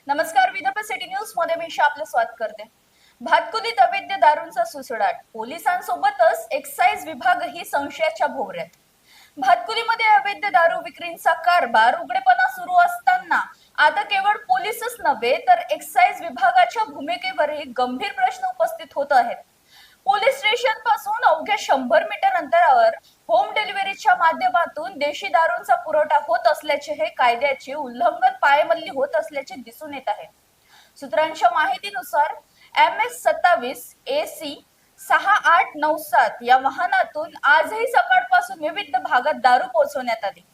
नमस्कार, Vidarbha city news मध्ये मी आपलं स्वागत करते। भातकुलीत अवैध दारूंचा सुसडाट, पोलिसांसोबतच एक्साइज विभागही संशयाच्या भोवऱ्यात। भातकुलीमध्ये अवैध दारू विक्रीचा कारभार उघडेपणा सुरू असताना आता केवळ पोलीसच नव्हे तर एक्साइज विभागाच्या भूमिकेवरही गंभीर प्रश्न उपस्थित होत आहेत। पोलीस स्टेशन पासून अवघ्या 100 मीटर अंतरावर होम डिलिव्हरीच्या माध्यमातून देशी दारूंचा पुरवठा होत असल्याचे हे कायद्याचे उल्लंघन पायमल्ली होत असल्याचे दिसून येत आहे। सूत्रांच्या माहितीनुसार MS27 AC 6897 या वाहनातून आजही सकाळपासून विविध भागात दारू पोहोचवण्यात आली।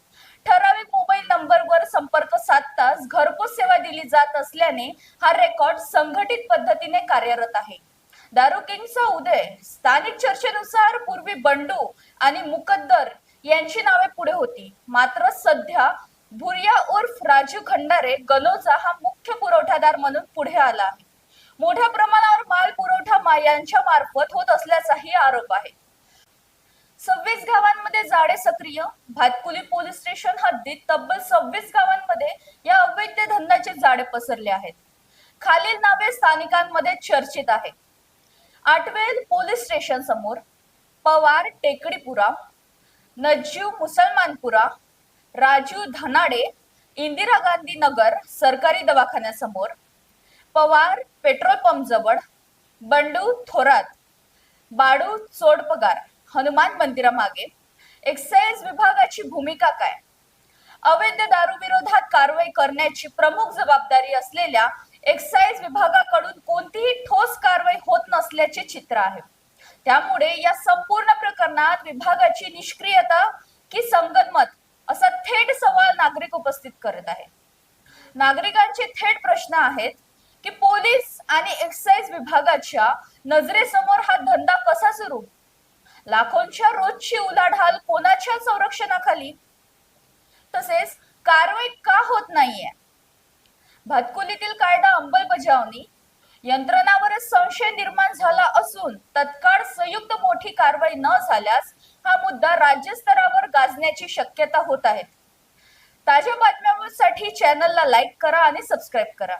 ठराविक मोबाईल नंबरवर संपर्क साधताच घरपोच सेवा दिली जात असल्याने हा रेकॉर्ड संघटित पद्धतीने कार्यरत आहे। दारू किंगचा उदय, स्थानिक चर्चेनुसार पूर्वी बंडू आणि मुकद्दर यांची नावे पुढे होती, मात्र सध्या भुरिया उर्फ राजू खंडारे गलोजा हा मुख्य पुरवठादार म्हणून पुढे आला आहे। मोठ्या प्रमाणावर माल पुरवठा यांच्या मार्फत होत असल्याचाही आरोप आहे। 26 गावांमध्ये जाळे सक्रिय, भातकुली पोलीस स्टेशन हद्दीत तब्बल 26 गावांमध्ये या अवैध धंद्याचे जाळे पसरले आहेत। खालील नावे स्थानिकांमध्ये चर्चेत आहेत। आटवेल पोलीस स्टेशन समोर, पवार टेकडीपुरा, नजीव मुसलमानपुरा, राजू धनाडे इंदिरा गांधी नगर सरकारी दवाखान्यासमोर, पवार पेट्रोल पंप जवळ, बंडू थोरात बाडू चोडपगार हनुमान मंदिरामागे। एक्साइज विभागाची भूमिका काय? अवैध दारू विरोधात कारवाई करण्याची प्रमुख जबाबदारी असलेल्या एक्साइज विभागाकडून कोणतीही ठोस कारवाई होत नसल्याचे चित्र आहे। त्यामुळे या संपूर्ण प्रकरणात विभागाची निष्क्रियता की संगनमत असा थेट सवाल नागरिक उपस्थित करत आहेत। नागरिकांचे थेट प्रश्न आहेत की पोलीस आणि एक्साइज विभागाच्या नजरेसमोर हा धंदा कसा सुरू? लाखोंच्या रोजची उलाढाल कोणाच्या संरक्षणाखाली? तसेच कारवाई का होत नाहीये? भातकुलीतील कायदा अंमलबजावणी यंत्रणावरच संशय निर्माण झाला असून तत्काळ संयुक्त मोठी कारवाई न झाल्यास हा मुद्दा राज्यस्तरावर गाजण्याची शक्यता होत आहे। ताज्या बातम्यांसाठी चॅनलला लाईक करा आणि सबस्क्राईब करा।